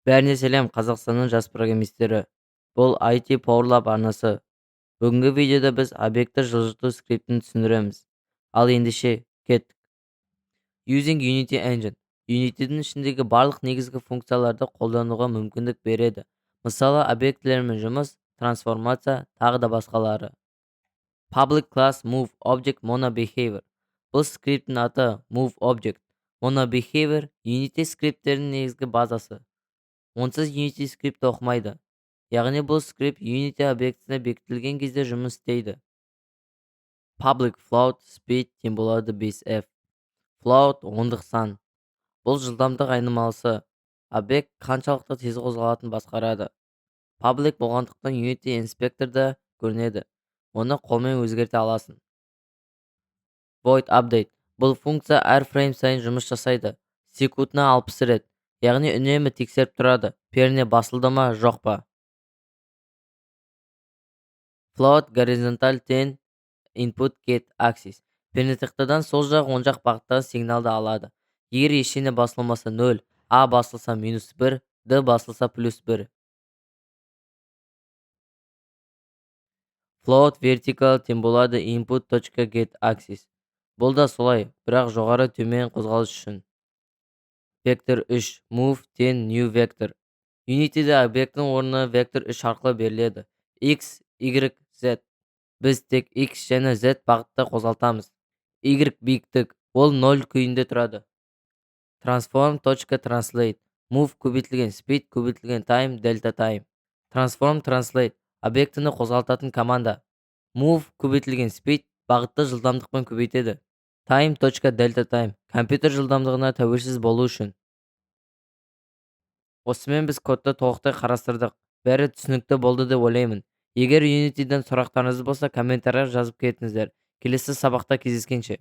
Бәріне сәлем, Қазақстанның жас программистері. Бұл IT Powerlab арнасы. Бүгінгі видеода біз объектті жылжыту скриптін түсіндіреміз. Ал ендеше, кеттік. Using Unity Engine. Unity'дің ішіндегі барлық негізгі функцияларды қолдануға мүмкіндік береді. Мысалы, объектілермен жұмыс, трансформация, тағы да басқалары. Public class move object monoBehavior. Бұл скриптің аты move object. MonoBehavior Unity скрипттерінің негізгі базасы. Онсыз Unity скрипт оқымайды. Яғни бұл скрипт Unity объектісіне бекітілген кезде жұмыс істейді. Public float speed тең болады 5f. Float ондық сан. Бұл жылдамдық айнымалысы. Объект қаншалықты тез қозғалатынын басқарады. Public болғандықтан Unity инспекторда көрінеді. Оны қолмен өзгерте аласың. Void update. Бұл функция әр фрейм сайын жұмыс жасайды. Секундына 60 рет. Яғни үнемі тексеріп тұрады. Перне басылды ма, жоқ па. Float горизонталь тең input get axis. Пернетақтадан сол жақ оң жақ бағыттағы сигналды алады. Егер ештеңе басылмаса 0, A басылса -1, D басылса +1. Float vertical тең болады input.get axis. Бұл да солай, бірақ жоғары төмен қозғалыс үшін. Vector 3 move тең new vector. Unity'де объектінің орны vector 3 арқылы беріледі. X, Y, Z. Біз тек X және Z бағытта қозғалтамыз. Y биіктік, ол 0 күйінде тұрады. Transform.translate. Move көбейтілген speed көбейтілген time delta time. Transform translate. Объектіні қозғалтатын команда. Move көбейтілген speed бағытты жылдамдықпен көбейтеді. Time.delta time. Компьютер жылдамдығына тәуелсіз болу үшін. Осымен біз кодты толықтай қарастырдық. Бәрі түсінікті болды деп ойлаймын. Егер Unity'ден сұрақтарыңыз болса, комментария жазып кетіңіздер. Келесі сабақта кездескенше.